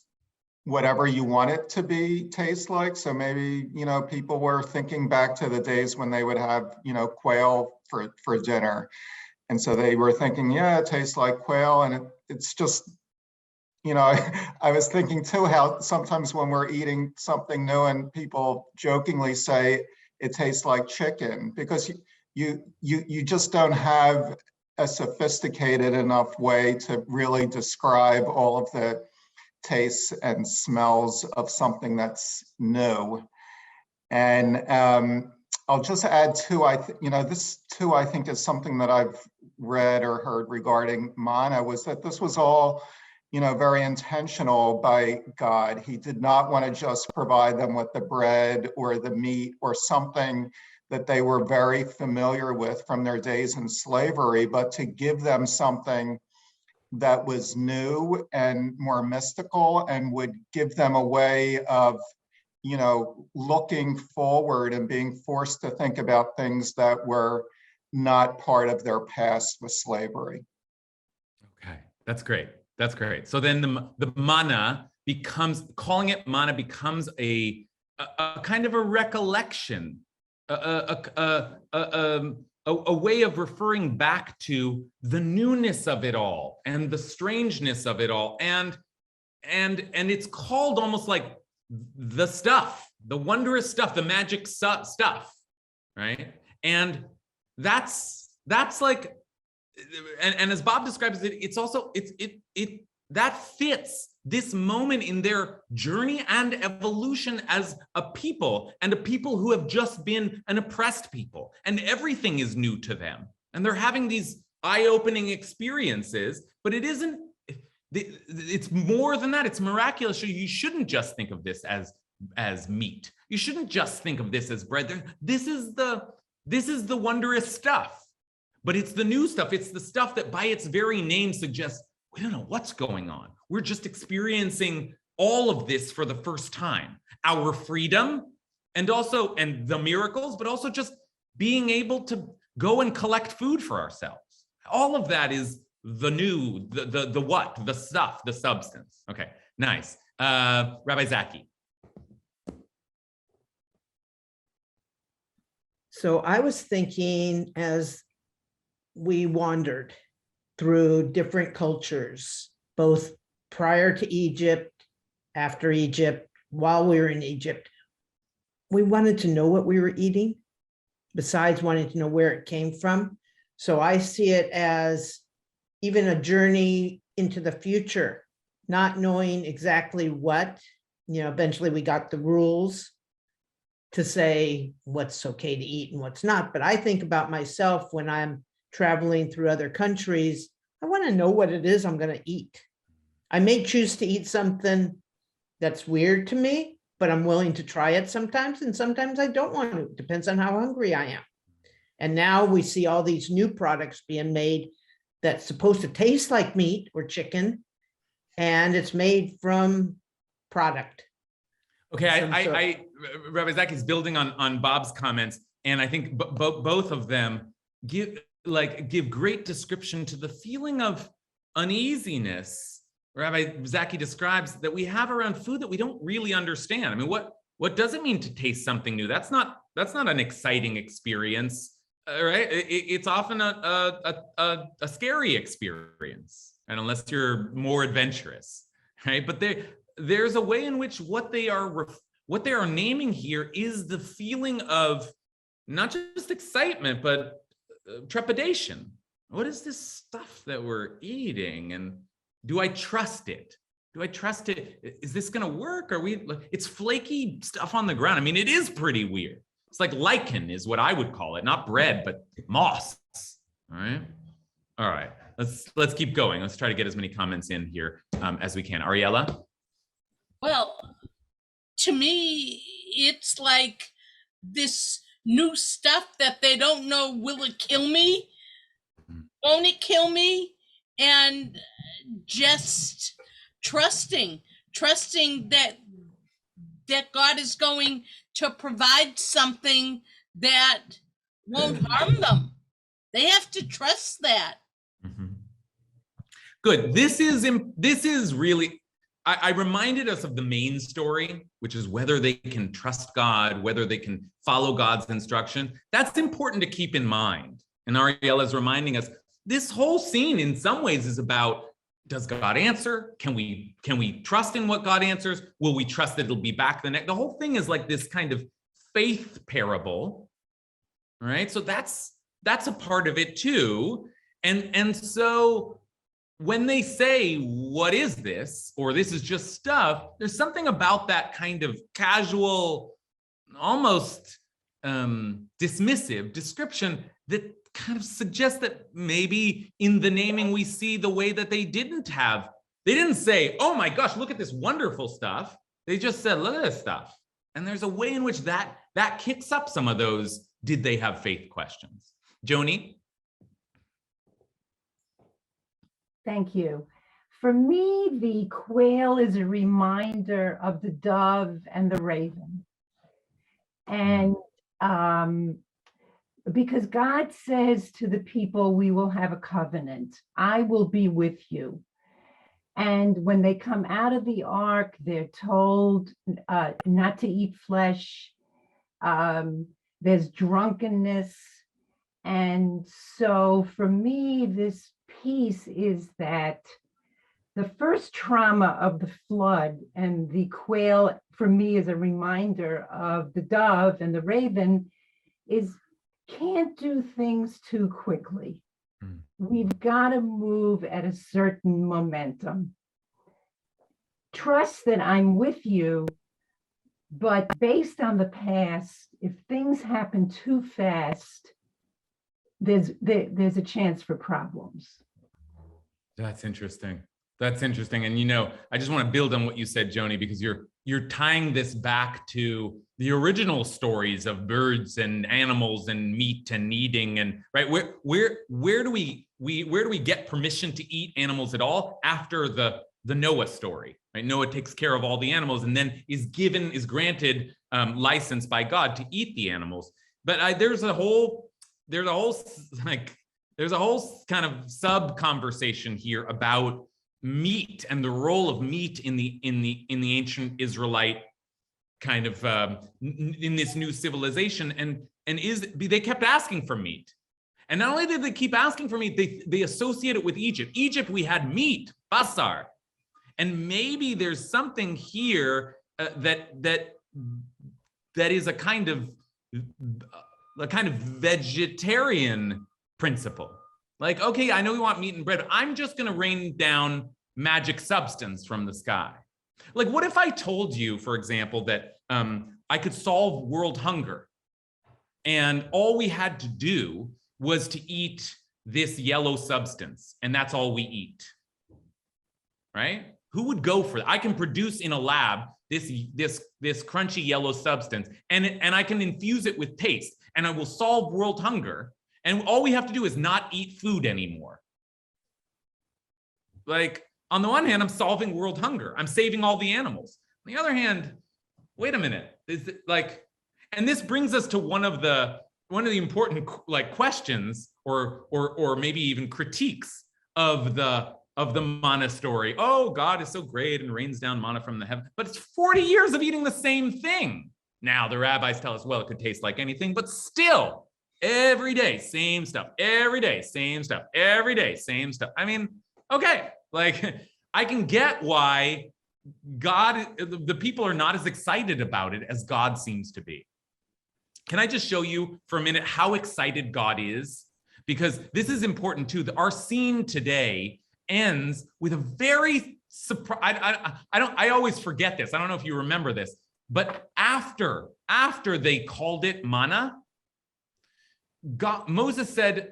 whatever you want it to taste like. So maybe, people were thinking back to the days when they would have, quail for dinner. And so they were thinking, yeah, it tastes like quail. And it's just, I was thinking too, how sometimes when we're eating something new and people jokingly say it tastes like chicken, because you just don't have a sophisticated enough way to really describe all of the tastes and smells of something that's new. And I'll just add too, this too, I think is something that I've read or heard regarding manna, was that this was all very intentional by God. He did not want to just provide them with the bread or the meat or something that they were very familiar with from their days in slavery, but to give them something that was new and more mystical and would give them a way of, looking forward and being forced to think about things that were not part of their past with slavery. Okay, that's great. That's great. So then the manna becomes, calling it manna becomes a kind of a recollection, a way of referring back to the newness of it all and the strangeness of it all. And it's called almost like the stuff, the wondrous stuff, the magic stuff, right? And that's like, and as Bob describes it, it's also, that fits this moment in their journey and evolution as a people, and a people who have just been an oppressed people, and everything is new to them. And they're having these eye-opening experiences, but it isn't, it's more than that. It's miraculous. So you shouldn't just think of this as meat. You shouldn't just think of this as bread. This is the wondrous stuff. But it's the new stuff. It's the stuff that by its very name suggests we don't know what's going on. We're just experiencing all of this for the first time. Our freedom and the miracles, but also just being able to go and collect food for ourselves. All of that is the new, the what, the stuff, the substance. Okay, nice. Rabbi Zaki. So I was thinking as we wandered through different cultures, both prior to Egypt, after Egypt, while we were in Egypt, we wanted to know what we were eating, besides wanting to know where it came from. So I see it as even a journey into the future, not knowing exactly what, eventually we got the rules to say what's okay to eat and what's not. But I think about myself when I'm traveling through other countries, I want to know what it is I'm going to eat. I may choose to eat something that's weird to me, but I'm willing to try it sometimes. And sometimes I don't want to. It depends on how hungry I am. And now we see all these new products being made that's supposed to taste like meat or chicken, and it's made from product. Okay, Rabbi Zaki is building on Bob's comments, and I think both of them give great description to the feeling of uneasiness Rabbi Zaki describes that we have around food that we don't really understand. I mean, what does it mean to taste something new? That's not an exciting experience, right? It's often a scary experience, and unless you're more adventurous, right? But there's a way in which what they are naming here is the feeling of not just excitement, but trepidation. What is this stuff that we're eating? And do I trust it? Do I trust it? Is this going to work? It's flaky stuff on the ground. I mean, it is pretty weird. It's like lichen is what I would call it, not bread, but moss. All right. Let's keep going. Let's try to get as many comments in here as we can. Ariella? Well, to me, it's like this new stuff that they don't know, will it kill me? Won't it kill me? And just trusting that God is going to provide something that won't harm them. They have to trust that. Mm-hmm. Good. This is really, I reminded us of the main story, which is whether they can trust God, whether they can follow God's instruction. That's important to keep in mind. And Ariella is reminding us, this whole scene in some ways is about, does God answer? Can we trust in what God answers? Will we trust that it'll be back the next? The whole thing is like this kind of faith parable, right? So that's a part of it too. And so when they say, what is this? Or this is just stuff, there's something about that kind of casual, almost dismissive description that kind of suggests that maybe in the naming we see the way that they didn't say, oh my gosh, look at this wonderful stuff. They just said, look at this stuff. And there's a way in which that kicks up some of those, did they have faith questions? Joni? Thank you. For me, the quail is a reminder of the dove and the raven. And because God says to the people, we will have a covenant. I will be with you. And when they come out of the ark, they're told not to eat flesh. There's drunkenness. And so for me, this piece is that the first trauma of the flood and the quail, for me, is a reminder of the dove and the raven, is can't do things too quickly. We've got to move at a certain momentum. Trust that I'm with you, but based on the past, if things happen too fast, there's a chance for problems. That's interesting. And I just want to build on what you said, Joni, because you're tying this back to the original stories of birds and animals and meat and eating, and right, where do we where do we get permission to eat animals at all? After the Noah story, right? Noah takes care of all the animals and then is granted license by God to eat the animals. But there's a whole kind of sub conversation here about meat and the role of meat in the ancient Israelite kind of in this new civilization, and they kept asking for meat. And not only did they keep asking for meat, they associate it with Egypt. Egypt, we had meat, basar. And maybe there's something here that is a kind of vegetarian principle. Like, okay, I know we want meat and bread, but I'm just going to rain down magic substance from the sky. Like, what if I told you, for example, that I could solve world hunger, and all we had to do was to eat this yellow substance, and that's all we eat, right? Who would go for that? I can produce in a lab this crunchy yellow substance, and I can infuse it with taste, and I will solve world hunger. And all we have to do is not eat food anymore. Like, on the one hand, I'm solving world hunger. I'm saving all the animals. On the other hand, wait a minute. And this brings us to one of the important questions or maybe even critiques of the manna story. Oh, God is so great and rains down manna from the heaven, but it's 40 years of eating the same thing. Now the rabbis tell us, well, it could taste like anything, but still, every day, same stuff. Every day, same stuff. Every day, same stuff. I mean, okay, I can get why the people are not as excited about it as God seems to be. Can I just show you for a minute how excited God is? Because this is important too. Our scene today ends with a very surprise. I always forget this. I don't know if you remember this, but after they called it manna, Moses said,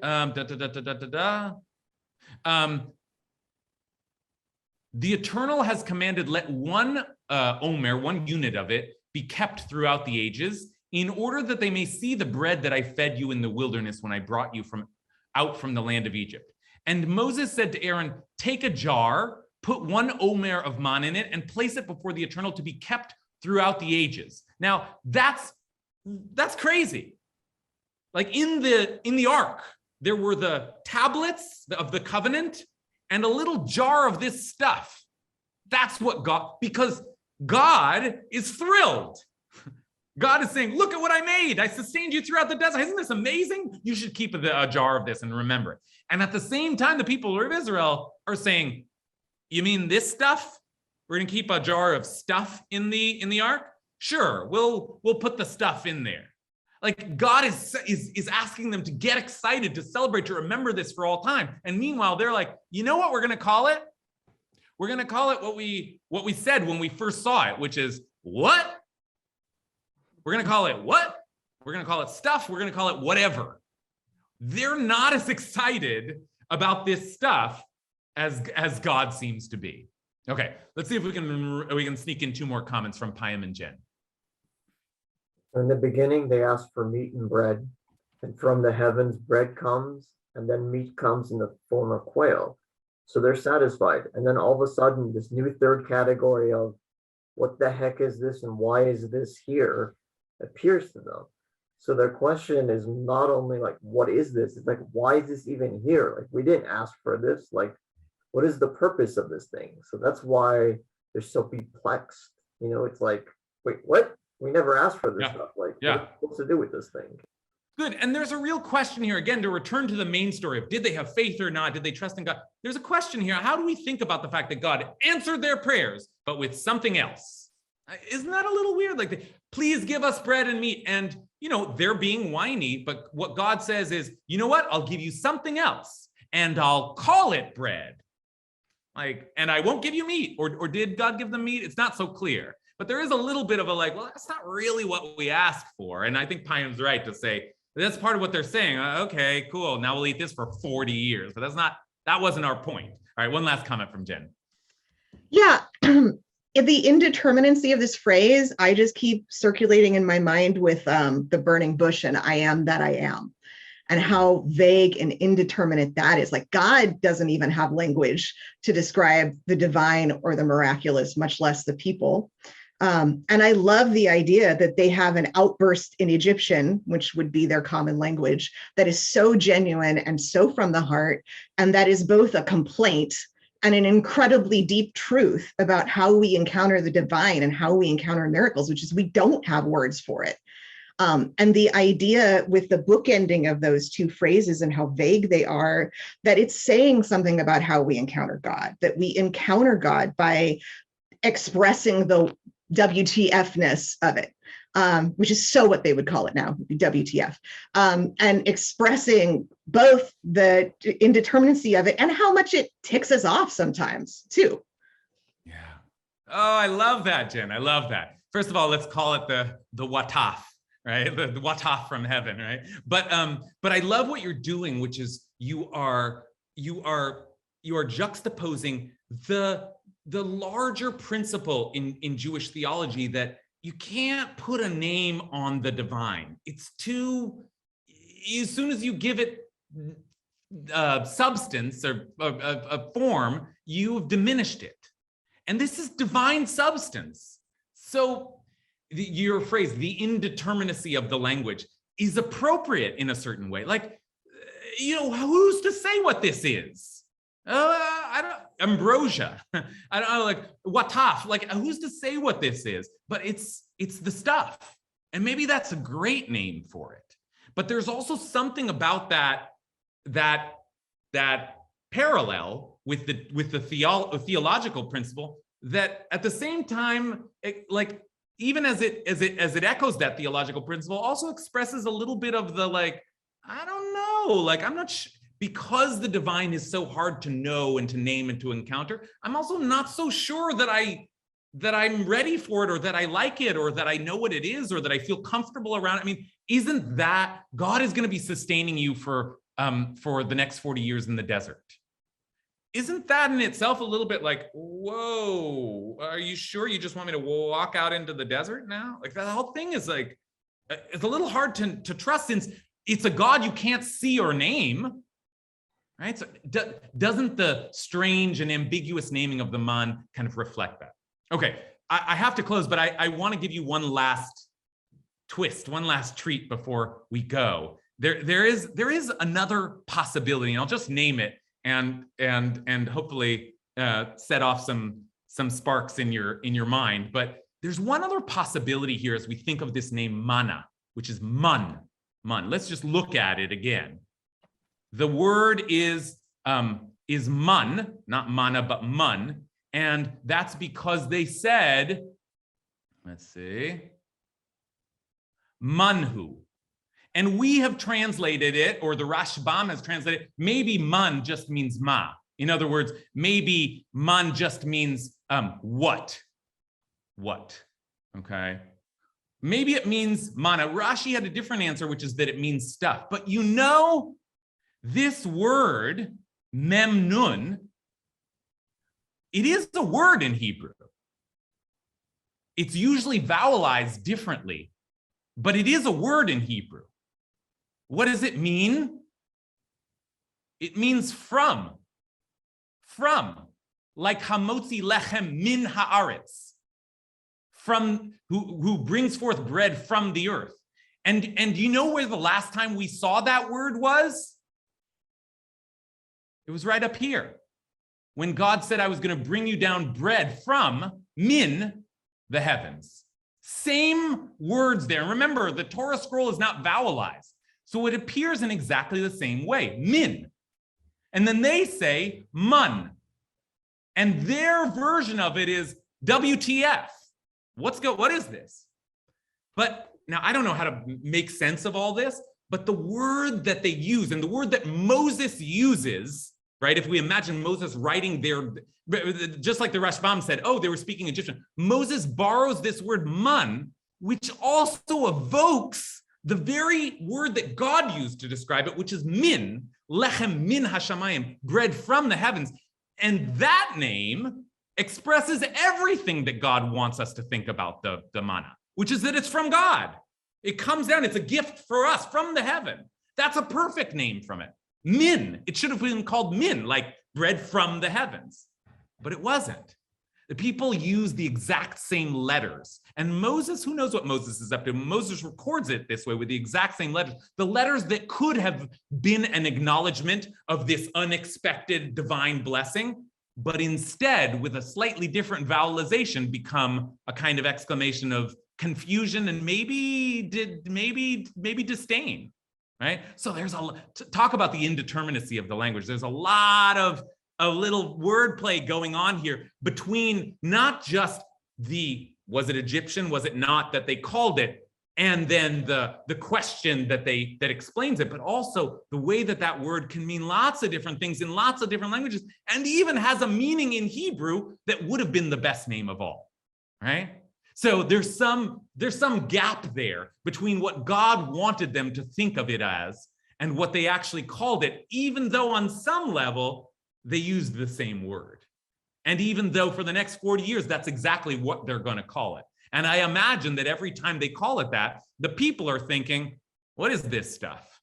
the Eternal has commanded, let one omer, one unit of it, be kept throughout the ages, in order that they may see the bread that I fed you in the wilderness when I brought you out from the land of Egypt. And Moses said to Aaron, take a jar, put one omer of manna in it, and place it before the Eternal to be kept throughout the ages. Now, that's crazy. Like in the ark, there were the tablets of the covenant and a little jar of this stuff. That's what because God is thrilled. God is saying, look at what I made. I sustained you throughout the desert. Isn't this amazing? You should keep a jar of this and remember it. And at the same time, the people of Israel are saying, you mean this stuff? We're going to keep a jar of stuff in the ark? Sure, we'll put the stuff in there. Like, God is asking them to get excited, to celebrate, to remember this for all time. And meanwhile, they're like, you know what we're going to call it? We're going to call it what we said when we first saw it, which is what? We're going to call it what? We're going to call it stuff. We're going to call it whatever. They're not as excited about this stuff as God seems to be. Okay, let's see if we can sneak in two more comments from Payam and Jen. In the beginning, they asked for meat and bread, and from the heavens, bread comes, and then meat comes in the form of quail. So they're satisfied. And then all of a sudden, this new third category of what the heck is this and why is this here appears to them. So their question is not only like, what is this? It's like, why is this even here? Like, we didn't ask for this. Like, what is the purpose of this thing? So that's why they're so perplexed. You know, it's like, wait, what? We never asked for this stuff. Like, what are we supposed to do with this thing? Good. And there's a real question here, again, to return to the main story of did they have faith or not? Did they trust in God? There's a question here. How do we think about the fact that God answered their prayers, but with something else? Isn't that a little weird? Like, please give us bread and meat. And, you know, they're being whiny, but what God says is, you know what? I'll give you something else and I'll call it bread. Like, and I won't give you meat. Or did God give them meat? It's not so clear. But there is a little bit of a like, well, that's not really what we asked for. And I think Payam's right to say, that's part of what they're saying. Okay, cool. Now we'll eat this for 40 years. But that wasn't our point. All right, one last comment from Jen. Yeah, the indeterminacy of this phrase, I just keep circulating in my mind with the burning bush and I am that I am. and how vague and indeterminate that is. Like, God doesn't even have language to describe the divine or the miraculous, much less the people. And I love the idea that they have an outburst in Egyptian, which would be their common language, that is so genuine and so from the heart, and that is both a complaint and an incredibly deep truth about how we encounter the divine and how we encounter miracles, which is we don't have words for it. And the idea with the bookending of those two phrases and how vague they are, that it's saying something about how we encounter God, that we encounter God by expressing the WTF-ness of it, which is so what they would call it now, WTF, and expressing both the indeterminacy of it and how much it ticks us off sometimes too. Yeah. Oh, I love that, Jen. I love that. First of all, let's call it the wataf, right? The wataf from heaven, right? But I love what you're doing, which is you are juxtaposing the larger principle in Jewish theology that you can't put a name on the divine. It's too, as soon as you give it substance or a form, you've diminished it. And this is divine substance. So your phrase, the indeterminacy of the language, is appropriate in a certain way. Like, who's to say what this is? I don't, ambrosia. I don't know, like wataf, like who's to say what this is? But it's the stuff. And maybe that's a great name for it. But there's also something about that parallel with the theological principle that at the same time, even as it echoes that theological principle, also expresses a little bit of the like, I don't know, like I'm not sure. Because the divine is so hard to know and to name and to encounter, I'm also not so sure that I'm ready for it, or that I like it, or that I know what it is, or that I feel comfortable around it. I mean, isn't that God is going to be sustaining you for the next 40 years in the desert? Isn't that in itself a little bit like, whoa, are you sure you just want me to walk out into the desert now? Like that whole thing is like, it's a little hard to trust, since it's a God you can't see or name. Right? So doesn't the strange and ambiguous naming of the man kind of reflect that? Okay, I have to close, but I want to give you one last twist, one last treat before we go. There is another possibility, and I'll just name it and hopefully set off some sparks in your mind. But there's one other possibility here as we think of this name Manna, which is mun. Let's just look at it again. The word is mun, not manna, but mun. And that's because they said, let's see, manhu. And we have translated it, or the Rashbam has translated it, maybe man just means ma. In other words, maybe man just means what? What, okay? Maybe it means manna. Rashi had a different answer, which is that it means stuff. But this word, memnun, it is a word in Hebrew. It's usually vowelized differently, but it is a word in Hebrew. What does it mean? It means from, like hamotzi lechem min haaretz, from who brings forth bread from the earth. And you know where the last time we saw that word was? It was right up here, when God said, I was going to bring you down bread from min, the heavens. Same words there. Remember, the Torah scroll is not vowelized, so it appears in exactly the same way, min. And then they say mun, and their version of it is WTF. What is this? But now I don't know how to make sense of all this, but the word that they use and the word that Moses uses, right? If we imagine Moses writing just like the Rashbam said, oh, they were speaking Egyptian. Moses borrows this word mun, which also evokes the very word that God used to describe it, which is min, lechem min hashamayim, bread from the heavens. And that name expresses everything that God wants us to think about the manna, which is that it's from God. It comes down, it's a gift for us from the heaven. That's a perfect name from it. Min. It should have been called min, like bread from the heavens. But it wasn't. The people used the exact same letters. And Moses, who knows what Moses is up to? Moses records it this way with the exact same letters. The letters that could have been an acknowledgement of this unexpected divine blessing, but instead, with a slightly different vowelization, become a kind of exclamation of confusion and maybe disdain, right? So there's talk about the indeterminacy of the language. There's a lot of a little wordplay going on here between not just was it Egyptian, was it not, that they called it, and then the question that explains it, but also the way that word can mean lots of different things in lots of different languages, and even has a meaning in Hebrew that would have been the best name of all, right? So there's some gap there between what God wanted them to think of it as and what they actually called it, even though on some level they used the same word. And even though for the next 40 years, that's exactly what they're going to call it. And I imagine that every time they call it that, the people are thinking, what is this stuff?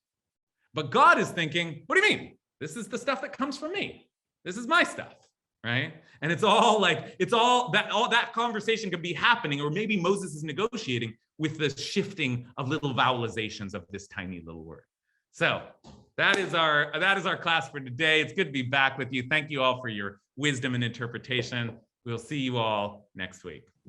But God is thinking, what do you mean? This is the stuff that comes from me. This is my stuff, right? And it's all that conversation could be happening, or maybe Moses is negotiating with the shifting of little vowelizations of this tiny little word. So that is our class for today. It's good to be back with you. Thank you all for your wisdom and interpretation. We'll see you all next week.